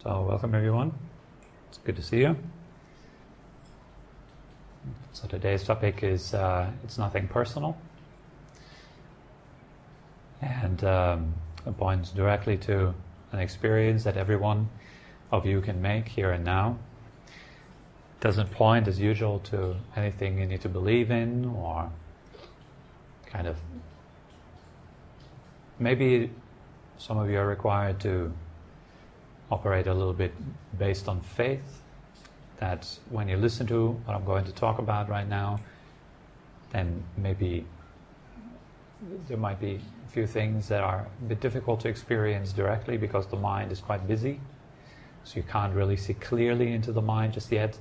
So welcome everyone. It's good to see you. So today's topic is it's nothing personal, and it points directly to an experience that every one of you can make here and now. It doesn't point, as usual, to anything you need to believe in, or kind of maybe some of you are required to operate a little bit based on faith, that when you listen to what I'm going to talk about right now, then maybe there might be a few things that are a bit difficult to experience directly because the mind is quite busy, so you can't really see clearly into the mind just yet.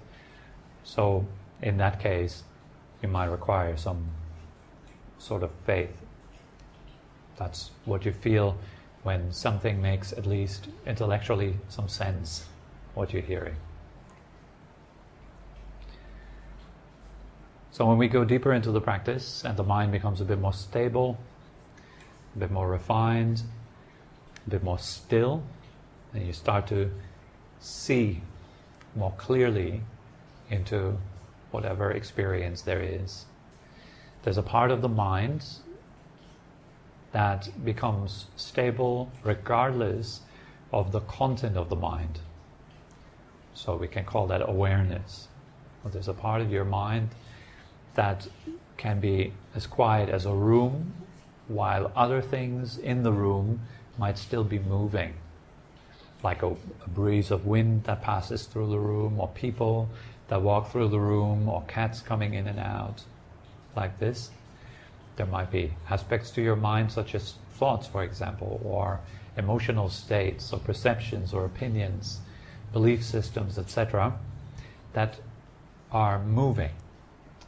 So in that case, you might require some sort of faith. That's what you feel when something makes at least intellectually some sense, what you're hearing. So when we go deeper into the practice and the mind becomes a bit more stable, a bit more refined, a bit more still, then you start to see more clearly into whatever experience there is. There's a part of the mind that becomes stable regardless of the content of the mind. So we can call that awareness. Well, there's a part of your mind that can be as quiet as a room, while other things in the room might still be moving, like a breeze of wind that passes through the room, or people that walk through the room, or cats coming in and out, like this. There might be aspects to your mind, such as thoughts, for example, or emotional states, or perceptions, or opinions, belief systems, etc., that are moving,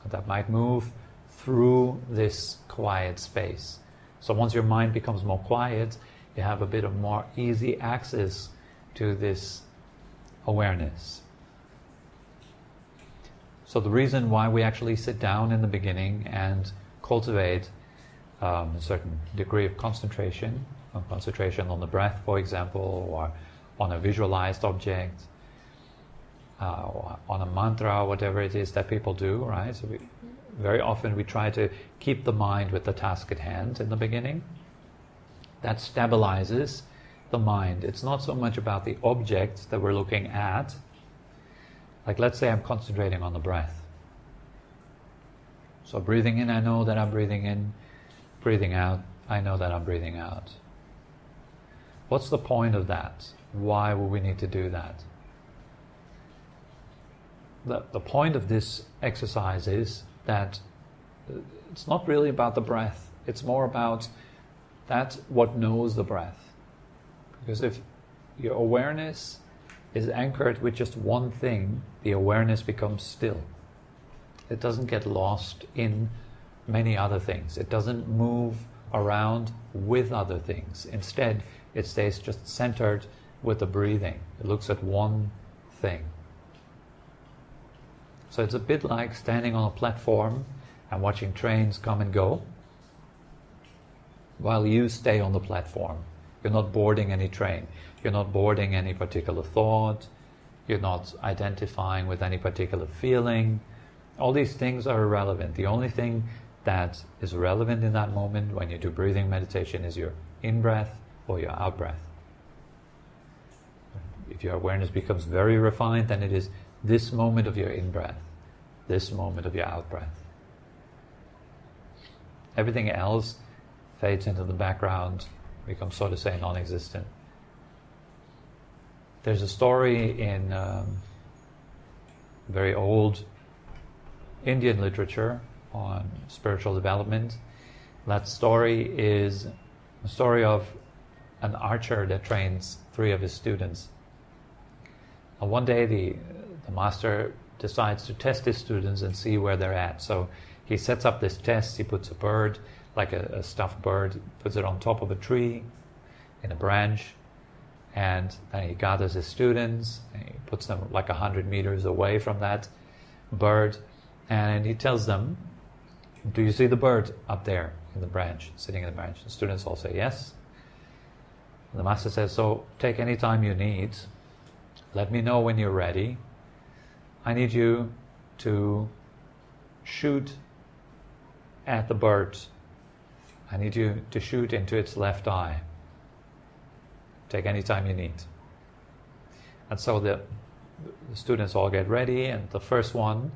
that might move through this quiet space. So once your mind becomes more quiet, you have a bit of more easy access to this awareness. So the reason why we actually sit down in the beginning and cultivate a certain degree of concentration on the breath, for example, or on a visualized object, or on a mantra, whatever it is that people do, right? So very often we try to keep the mind with the task at hand in the beginning. That stabilizes the mind. It's not so much about the object that we're looking at. Like, let's say I'm concentrating on the breath. So breathing in, I know that I'm breathing in. Breathing out, I know that I'm breathing out. What's the point of that? Why would we need to do that? The point of this exercise is that it's not really about the breath. It's more about that what knows the breath. Because if your awareness is anchored with just one thing, the awareness becomes still. It doesn't get lost in many other things. It doesn't move around with other things. Instead, it stays just centered with the breathing. It looks at one thing. So it's a bit like standing on a platform and watching trains come and go while you stay on the platform. You're not boarding any train. You're not boarding any particular thought. You're not identifying with any particular feeling. All these things are irrelevant. The only thing that is relevant in that moment when you do breathing meditation is your in-breath or your out-breath. If your awareness becomes very refined, then it is this moment of your in-breath, this moment of your out-breath. Everything else fades into the background, becomes, so to say, non-existent. There's a story in very old Indian literature on spiritual development. That story is a story of an archer that trains 3 of his students. And one day the master decides to test his students and see where they're at. So he sets up this test. He puts a bird, like a stuffed bird, puts it on top of a tree in a branch, and then he gathers his students and he puts them like 100 meters away from that bird, and he tells them, do you see the bird up there in the branch, sitting in the branch? The students all say yes. And the master says, so take any time you need let me know when you're ready. I need you to shoot at the bird. I need you to shoot into its left eye. Take any time you need. And so the students all get ready, and the first one,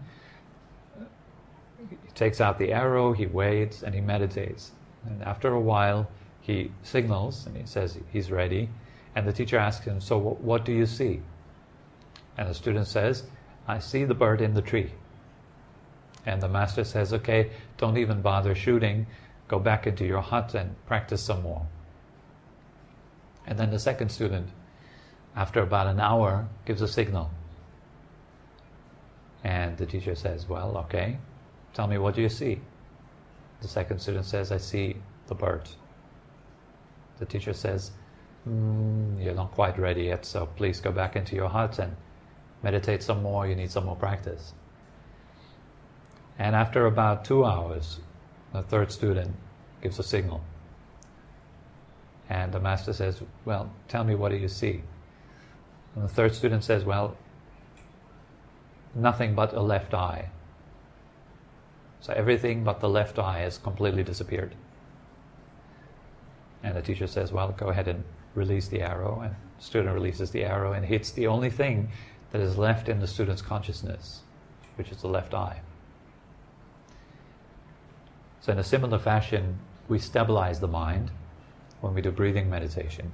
he takes out the arrow, he waits, and he meditates. And after a while, he signals, and he says he's ready. And the teacher asks him, so what do you see? And the student says, I see the bird in the tree. And the master says, okay, don't even bother shooting. Go back into your hut and practice some more. And then the second student, after about an hour, gives a signal. And the teacher says, well, okay, tell me, what do you see? The second student says, I see the bird. The teacher says, you're not quite ready yet, so please go back into your hut and meditate some more. You need some more practice. And after about 2 hours, the third student gives a signal. And the master says, well, tell me, what do you see? And the third student says, well, nothing but a left eye. So everything but the left eye has completely disappeared. And the teacher says, well, go ahead and release the arrow. And the student releases the arrow and hits the only thing that is left in the student's consciousness, which is the left eye. So in a similar fashion, we stabilize the mind when we do breathing meditation.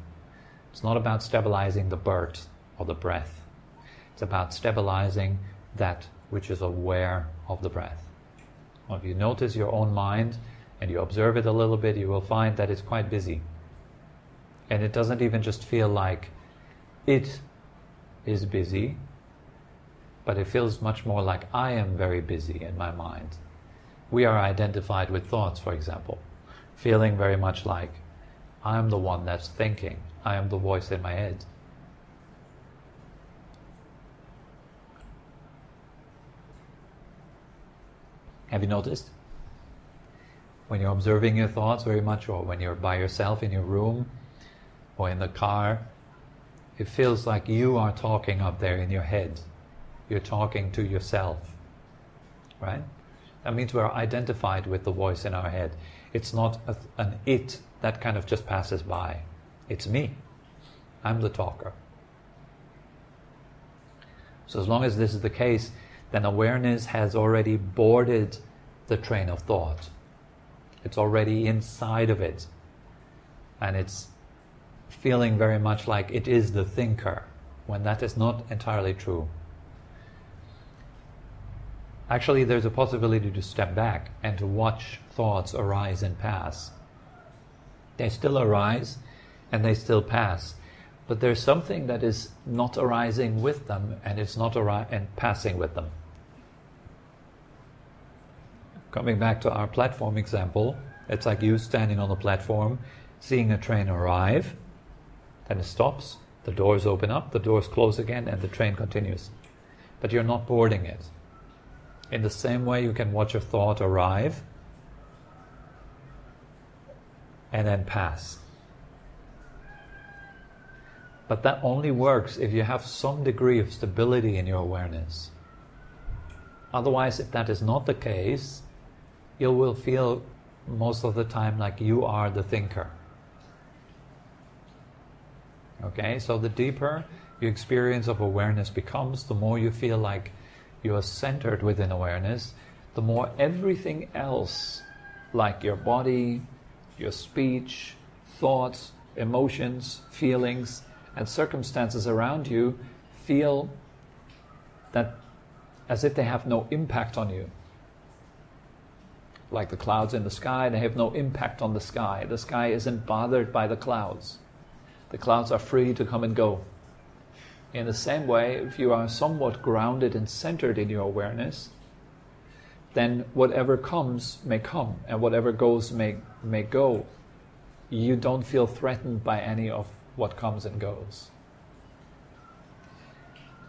It's not about stabilizing the bird or the breath. It's about stabilizing that which is aware of the breath. Well, if you notice your own mind and you observe it a little bit, you will find that it's quite busy. And it doesn't even just feel like it is busy, but it feels much more like I am very busy in my mind. We are identified with thoughts, for example, feeling very much like I'm the one that's thinking. I am the voice in my head. Have you noticed? When you're observing your thoughts very much, or when you're by yourself in your room or in the car, it feels like you are talking up there in your head. You're talking to yourself, right? That means we're identified with the voice in our head. It's not an it that kind of just passes by. It's me. I'm the talker. So as long as this is the case, then awareness has already boarded the train of thought. It's already inside of it. And it's feeling very much like it is the thinker, when that is not entirely true. Actually, there's a possibility to step back and to watch thoughts arise and pass. They still arise and they still pass. But there's something that is not arising with them, and it's not and passing with them. Coming back to our platform example, it's like you standing on the platform, seeing a train arrive, then it stops, the doors open up, the doors close again, and the train continues. But you're not boarding it. In the same way, you can watch a thought arrive and then pass. But that only works if you have some degree of stability in your awareness. Otherwise, if that is not the case, you will feel most of the time like you are the thinker. Okay, so the deeper your experience of awareness becomes, the more you feel like you are centered within awareness, the more everything else, like your body, your speech, thoughts, emotions, feelings, and circumstances around you feel that as if they have no impact on you. Like the clouds in the sky, they have no impact on the sky. The sky isn't bothered by the clouds. The clouds are free to come and go. In the same way, if you are somewhat grounded and centered in your awareness, then whatever comes may come, and whatever goes may go. You don't feel threatened by any of what comes and goes.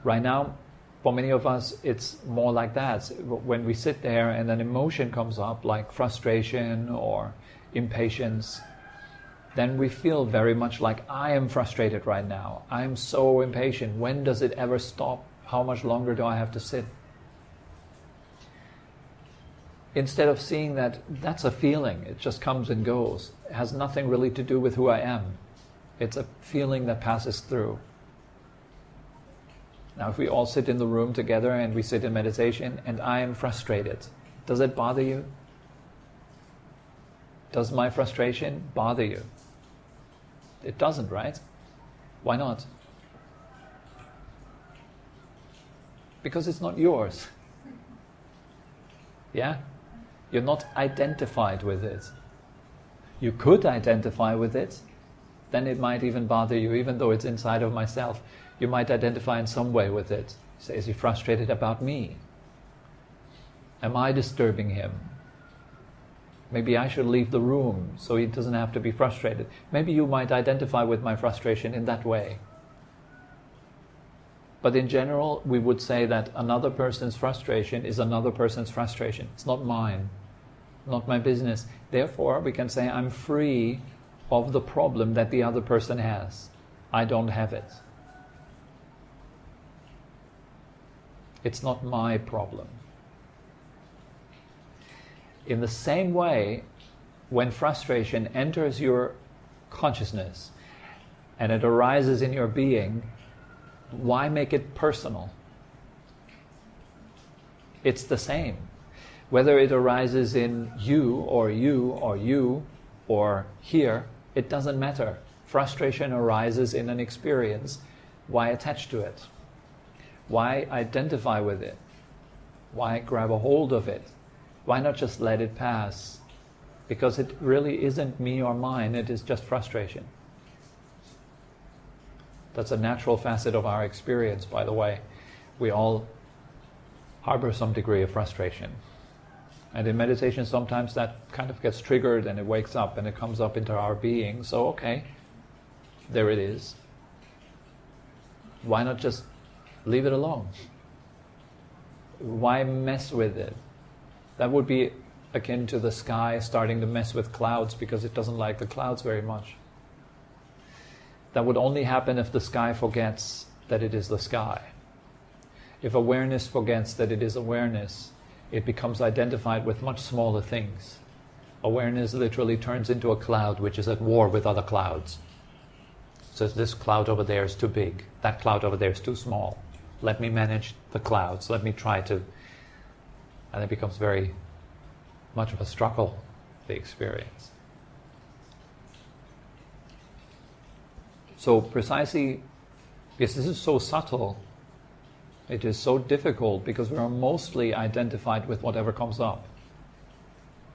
Right now, for many of us, it's more like that. When we sit there and an emotion comes up, like frustration or impatience, then we feel very much like, I am frustrated right now. I'm so impatient. When does it ever stop? How much longer do I have to sit? Instead of seeing that that's a feeling, it just comes and goes. It has nothing really to do with who I am. It's a feeling that passes through. Now, if we all sit in the room together and we sit in meditation and I am frustrated, does it bother you? Does my frustration bother you? It doesn't, right? Why not? Because it's not yours. Yeah? You're not identified with it. You could identify with it, then it might even bother you, even though it's inside of myself. You might identify in some way with it. Say, is he frustrated about me? Am I disturbing him? Maybe I should leave the room so he doesn't have to be frustrated. Maybe you might identify with my frustration in that way. But in general, we would say that another person's frustration is another person's frustration. It's not mine, not my business. Therefore, we can say I'm free of the problem that the other person has. I don't have it. It's not my problem. In the same way, when frustration enters your consciousness and it arises in your being, why make it personal? It's the same. Whether it arises in you or here, it doesn't matter. Frustration arises in an experience. Why attach to it? Why identify with it? Why grab a hold of it? Why not just let it pass? Because it really isn't me or mine, it is just frustration. That's a natural facet of our experience, by the way. We all harbor some degree of frustration. And in meditation, sometimes that kind of gets triggered and it wakes up and it comes up into our being. So, okay, there it is. Why not just leave it alone? Why mess with it? That would be akin to the sky starting to mess with clouds because it doesn't like the clouds very much. That would only happen if the sky forgets that it is the sky. If awareness forgets that it is awareness, it becomes identified with much smaller things. Awareness literally turns into a cloud which is at war with other clouds. So this cloud over there is too big, that cloud over there is too small. Let me manage the clouds, let me try to... And it becomes very much of a struggle, the experience. So precisely, because this is so subtle, it is so difficult because we are mostly identified with whatever comes up.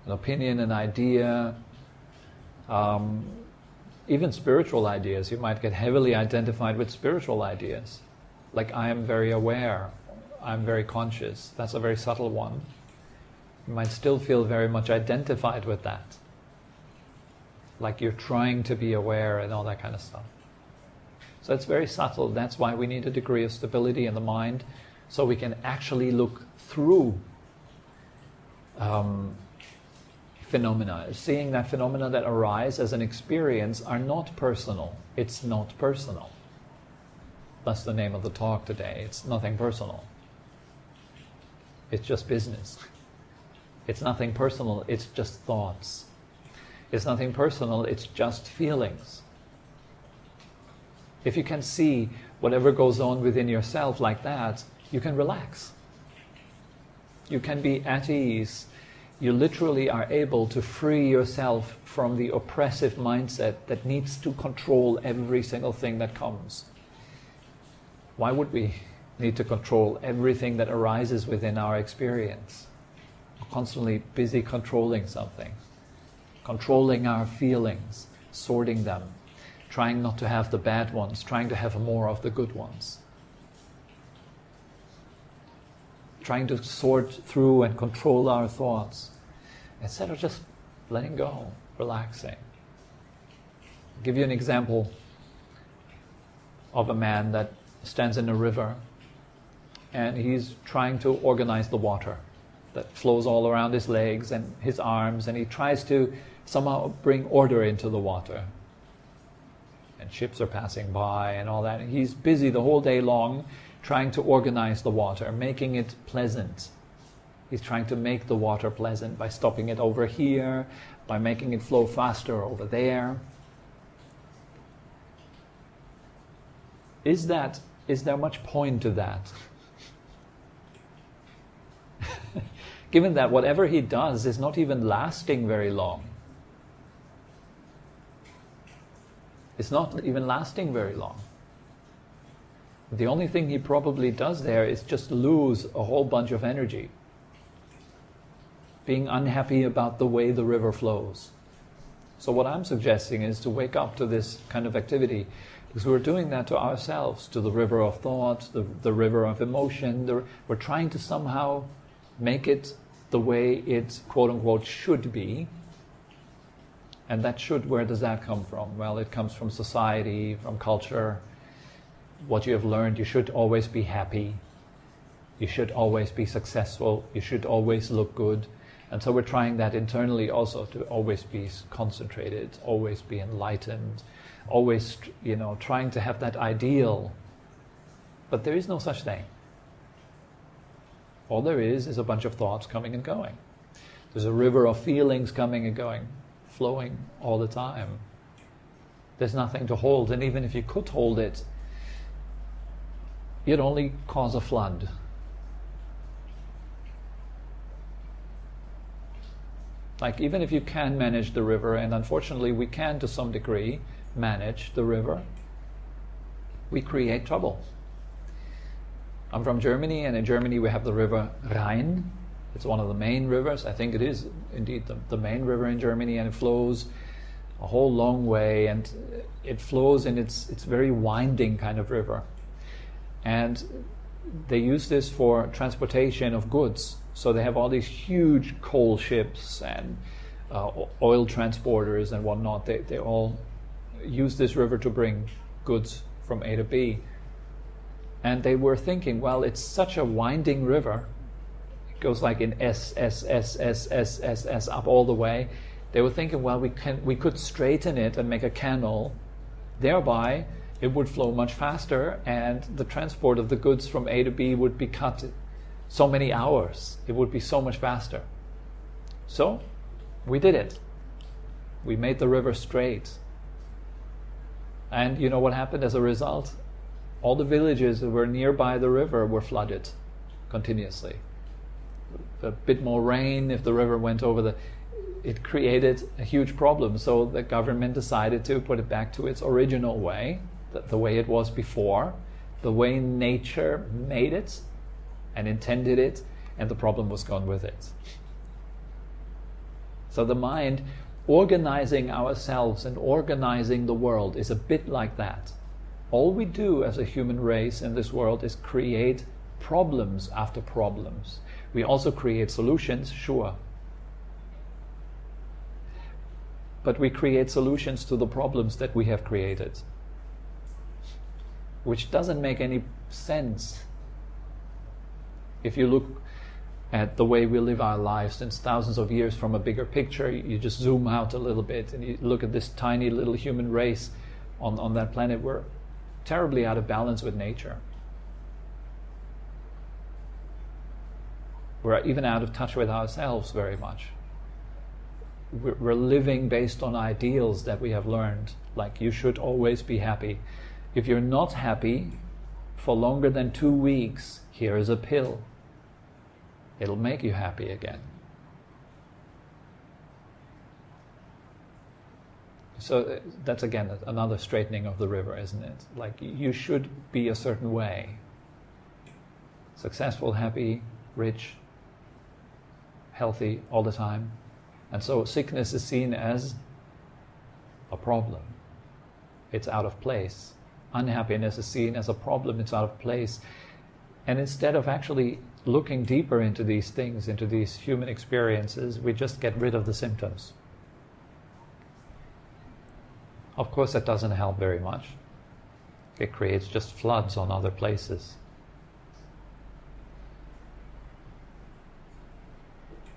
An opinion, an idea, even spiritual ideas. You might get heavily identified with spiritual ideas. Like, I am very aware, I'm very conscious. That's a very subtle one. You might still feel very much identified with that. Like you're trying to be aware and all that kind of stuff. So it's very subtle. That's why we need a degree of stability in the mind so we can actually look through phenomena. Seeing that phenomena that arise as an experience are not personal. It's not personal. That's the name of the talk today. It's nothing personal. It's just business. It's nothing personal. It's just thoughts. It's nothing personal. It's just feelings. If you can see whatever goes on within yourself like that, you can relax. You can be at ease. You literally are able to free yourself from the oppressive mindset that needs to control every single thing that comes. Why would we need to control everything that arises within our experience? We're constantly busy controlling something, controlling our feelings, sorting them, trying not to have the bad ones, trying to have more of the good ones. Trying to sort through and control our thoughts, instead of just letting go, relaxing. I'll give you an example of a man that stands in a river and he's trying to organize the water that flows all around his legs and his arms, and he tries to somehow bring order into the water. and ships are passing by and all that. And he's busy the whole day long trying to organize the water, making it pleasant. He's trying to make the water pleasant by stopping it over here, by making it flow faster over there. Is there much point to that? Given that whatever he does is not even lasting very long. It's not even lasting very long. The only thing he probably does there is just lose a whole bunch of energy. Being unhappy about the way the river flows. So what I'm suggesting is to wake up to this kind of activity, because we're doing that to ourselves, to the river of thought, the river of emotion. We're trying to somehow make it the way it, quote unquote, should be. And that should, where does that come from? Well, it comes from society, from culture, what you have learned. You should always be happy. You should always be successful. You should always look good. And so we're trying that internally also, to always be concentrated, always be enlightened, always, trying to have that ideal. But there is no such thing. All there is a bunch of thoughts coming and going. There's a river of feelings coming and going, flowing all the time. There's nothing to hold, and even if you could hold it, you'd only cause a flood. Like, even if you can manage the river, and unfortunately we can to some degree manage the river, we create trouble. I'm from Germany, and in Germany we have the river Rhine. It's one of the main rivers. I think it is indeed the main river in Germany, and it flows a whole long way, and it flows, and it's very winding kind of river. And they use this for transportation of goods. So they have all these huge coal ships and oil transporters and whatnot. They all use this river to bring goods from A to B. And they were thinking, well, it's such a winding river. It goes like in S up all the way. They were thinking, well, we could straighten it and make a canal. Thereby, it would flow much faster, and the transport of the goods from A to B would be cut so many hours. It would be so much faster. So, we did it. We made the river straight. And you know what happened as a result? All the villages that were nearby the river were flooded continuously. A bit more rain, if the river went over it created a huge problem. So the government decided to put it back to its original way, the way it was before, the way nature made it and intended it, and the problem was gone with it. So the mind, organizing ourselves and organizing the world, is a bit like that. All we do as a human race in this world is create problems after problems. We also create solutions, sure. But we create solutions to the problems that we have created, which doesn't make any sense. If you look at the way we live our lives since thousands of years from a bigger picture, you just zoom out a little bit and you look at this tiny little human race on that planet. We're terribly out of balance with nature. We're even out of touch with ourselves very much. We're living based on ideals that we have learned, like you should always be happy. If you're not happy for longer than 2 weeks, here is a pill. It'll make you happy again. So that's again another straightening of the river, isn't it? Like, you should be a certain way. Successful, happy, rich, healthy all the time. And so sickness is seen as a problem. It's out of place. Unhappiness is seen as a problem. It's out of place. And instead of actually looking deeper into these things, into these human experiences, we just get rid of the symptoms. Of course, that doesn't help very much. It creates just floods on other places.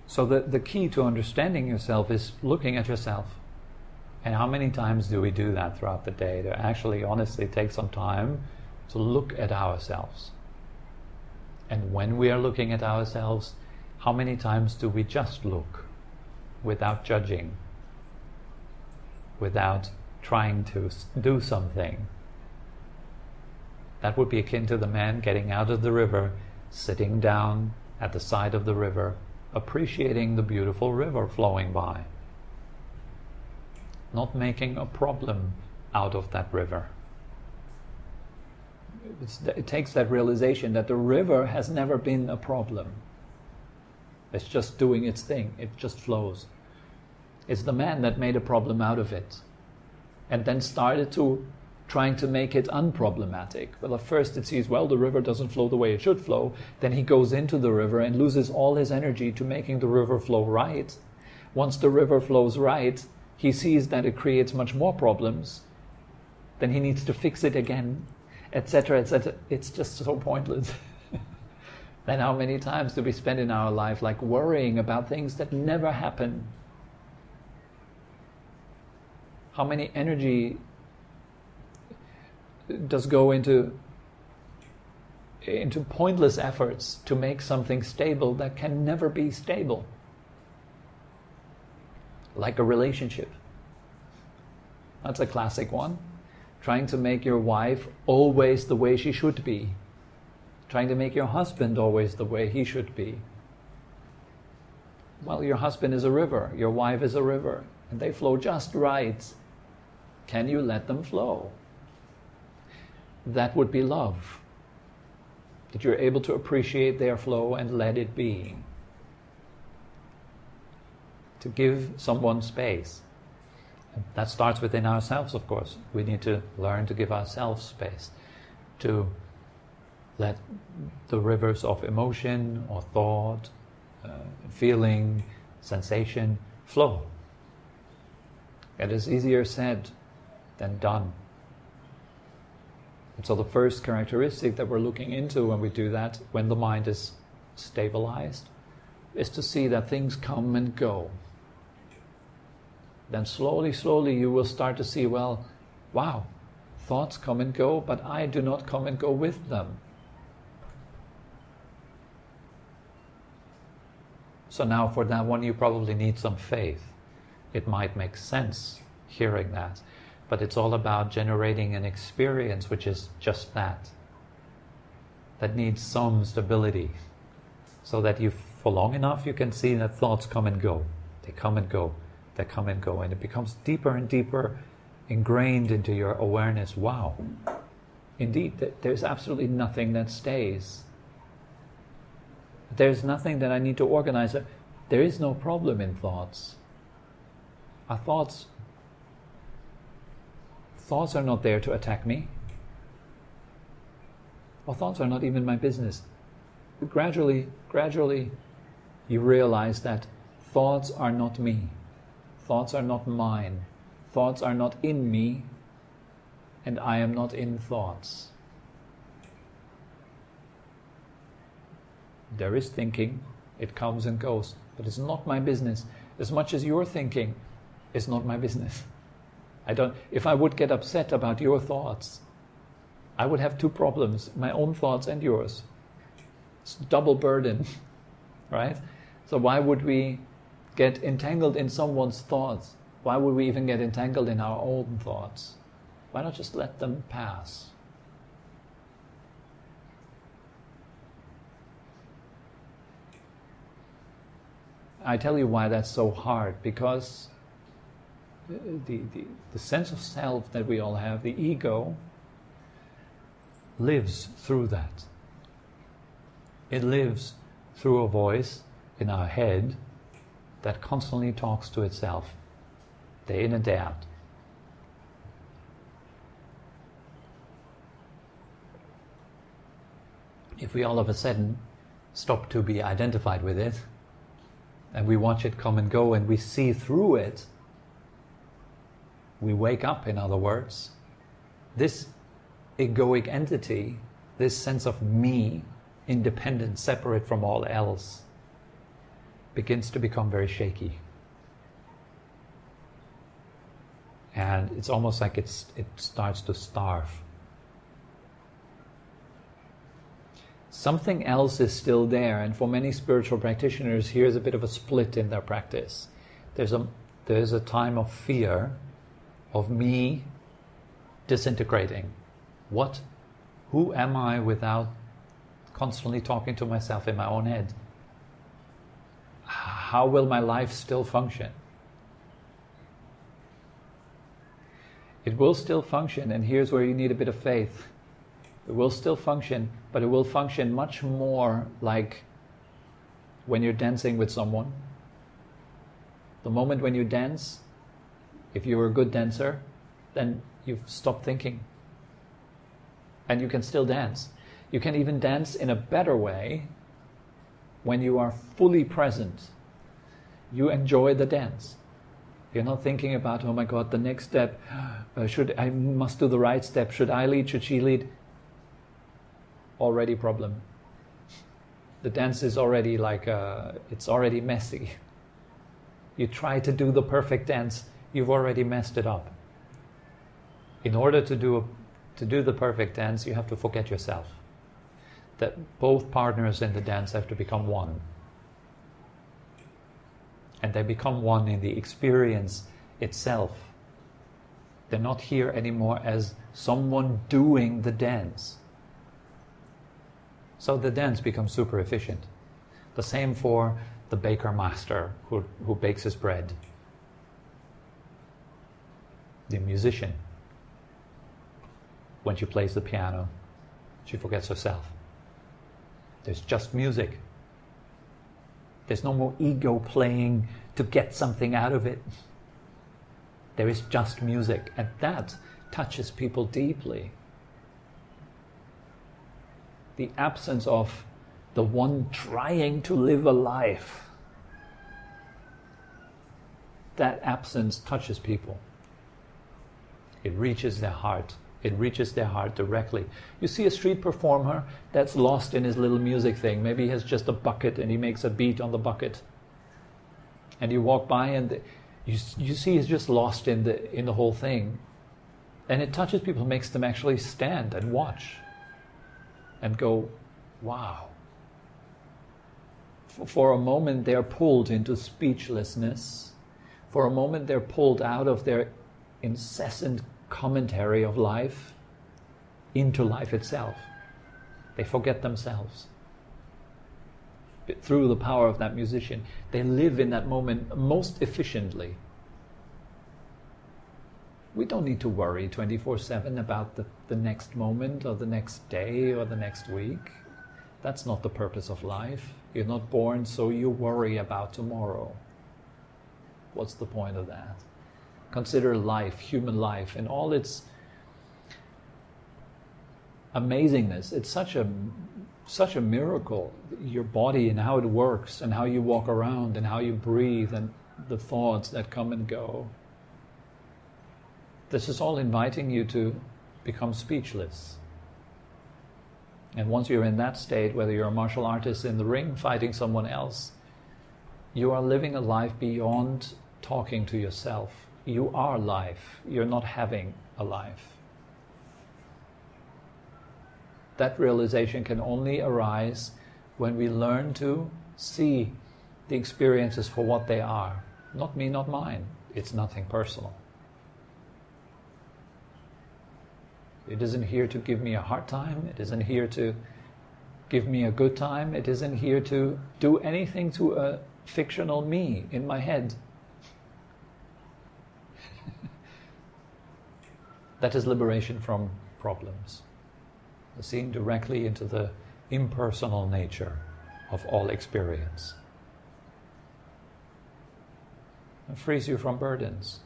So the key to understanding yourself is looking at yourself. And how many times do we do that throughout the day? To actually honestly take some time to look at ourselves. And when we are looking at ourselves, how many times do we just look without judging, without trying to do something? That would be akin to the man getting out of the river, sitting down at the side of the river, appreciating the beautiful river flowing by, not making a problem out of that river. It takes that realization that the river has never been a problem. It's just doing its thing. It just flows. It's the man that made a problem out of it and then started trying to make it unproblematic. Well, at first it sees, well, the river doesn't flow the way it should flow. Then he goes into the river and loses all his energy to making the river flow right. Once the river flows right, he sees that it creates much more problems. Then he needs to fix it again, etc., etc. It's just so pointless. Then how many times do we spend in our life like worrying about things that never happen? How many energy does go into pointless efforts to make something stable that can never be stable? Like a relationship. That's a classic one. Trying to make your wife always the way she should be. Trying to make your husband always the way he should be. Well, your husband is a river, your wife is a river, and they flow just right. Can you let them flow? That would be love. That you're able to appreciate their flow and let it be. To give someone space. And that starts within ourselves, of course. We need to learn to give ourselves space. To let the rivers of emotion or thought, feeling, sensation flow. It is easier said than done. And so the first characteristic that we're looking into when we do that, when the mind is stabilized, is to see that things come and go. Then slowly, slowly you will start to see, well, wow, thoughts come and go, but I do not come and go with them. So now for that one you probably need some faith. It might make sense hearing that, but it's all about generating an experience which is just that. That needs some stability, so that you, for long enough, you can see that thoughts come and go. They come and go. They come and go. And it becomes deeper and deeper ingrained into your awareness. Wow. Indeed, there's absolutely nothing that stays. There's nothing that I need to organize. There is no problem in thoughts. Our thoughts are not there to attack me. Our thoughts are not even my business. Gradually, you realize that thoughts are not me. Thoughts are not mine. Thoughts are not in me, and I am not in thoughts. There is thinking, it comes and goes, but it's not my business. As much as you're thinking, it's not my business. If I would get upset about your thoughts, I would have two problems, my own thoughts and yours. It's double burden, right? So why would we get entangled in someone's thoughts? Why would we even get entangled in our own thoughts? Why not just let them pass? I tell you why that's so hard, because the sense of self that we all have, the ego, lives through that. It lives through a voice in our head that constantly talks to itself, day in and day out. If we all of a sudden stop to be identified with it, and we watch it come and go, and we see through it, we wake up, in other words, this egoic entity, this sense of me, independent, separate from all else, begins to become very shaky. and it's almost like it starts to starve. Something else is still there, and for many spiritual practitioners, here's a bit of a split in their practice. There's a time of fear of me disintegrating. Who am I without constantly talking to myself in my own head? How will my life still function? It will still function, and here's where you need a bit of faith. It will still function, but it will function much more like when you're dancing with someone. The moment when you dance, if you're a good dancer, then you've stopped thinking. And you can still dance. You can even dance in a better way when you are fully present. You enjoy the dance. You're not thinking about, oh my God, the next step, I must do the right step. Should I lead? Should she lead? Already problem. The dance is already it's already messy. You try to do the perfect dance, you've already messed it up. In order to do the perfect dance, you have to forget yourself. That both partners in the dance have to become one. And they become one in the experience itself. They're not here anymore as someone doing the dance. So the dance becomes super efficient. The same for the baker master who bakes his bread. The musician, when she plays the piano, she forgets herself. There's just music. There's no more ego playing to get something out of it. There is just music, and that touches people deeply. The absence of the one trying to live a life, that absence touches people. It reaches their heart. It reaches their heart directly. You see a street performer that's lost in his little music thing. Maybe he has just a bucket and he makes a beat on the bucket. And you walk by and you see he's just lost in the whole thing. And it touches people, makes them actually stand and watch and go, wow. For a moment they're pulled into speechlessness. For a moment they're pulled out of their incessant commentary of life into life itself. They forget themselves. But through the power of that musician, they live in that moment most efficiently. We don't need to worry 24/7 about the next moment or the next day or the next week. That's not the purpose of life. You're not born so you worry about tomorrow. What's the point of that? Consider life, human life, and all its amazingness. It's such a miracle. Your body and how it works and how you walk around and how you breathe and the thoughts that come and go. This is all inviting you to become speechless. And once you're in that state, whether you're a martial artist in the ring fighting someone else, you are living a life beyond talking to yourself. You are life. You're not having a life. That realization can only arise when we learn to see the experiences for what they are. Not me, not mine. It's nothing personal. It isn't here to give me a hard time. It isn't here to give me a good time. It isn't here to do anything to a fictional me in my head. That is liberation from problems. Seeing directly into the impersonal nature of all experience. It frees you from burdens.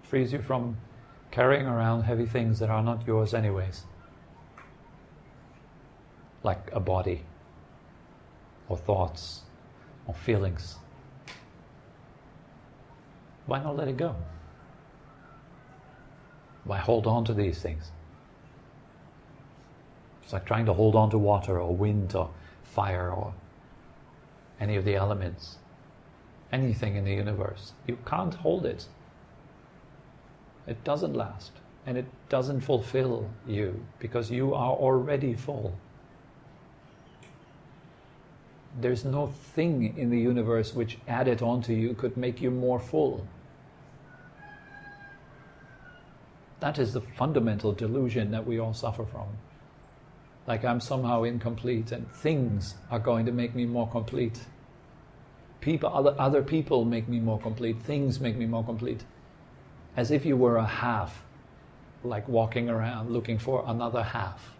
Frees you from carrying around heavy things that are not yours anyways. Like a body, or thoughts, or feelings. Why not let it go? Why hold on to these things? It's like trying to hold on to water or wind or fire or any of the elements. Anything in the universe. You can't hold it. It doesn't last. And it doesn't fulfill you, because you are already full. There's no thing in the universe which added onto you could make you more full. That is the fundamental delusion that we all suffer from. Like I'm somehow incomplete and things are going to make me more complete. Other people make me more complete. Things make me more complete. As if you were a half, like walking around looking for another half.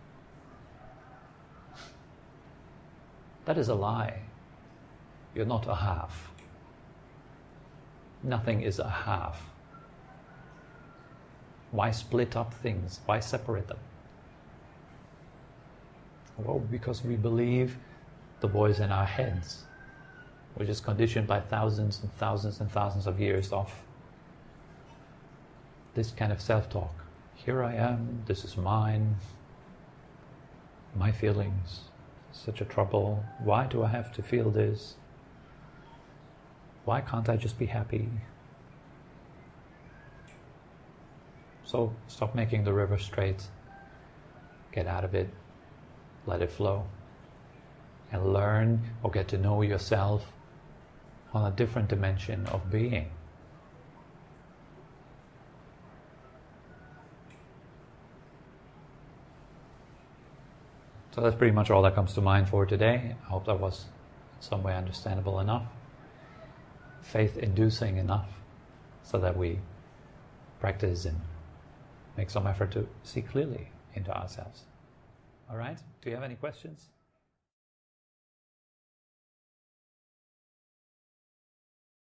That is a lie. You're not a half. Nothing is a half. Why split up things? Why separate them? Well, because we believe the voice in our heads, which is conditioned by thousands and thousands and thousands of years of this kind of self-talk. Here I am, this is mine, my feelings, such a trouble. Why do I have to feel this? Why can't I just be happy? So stop making the river straight, get out of it, let it flow, and learn or get to know yourself on a different dimension of being. So that's pretty much all that comes to mind for today. I hope that was in some way understandable enough, faith-inducing enough, so that we practice and make some effort to see clearly into ourselves. All right? Do you have any questions?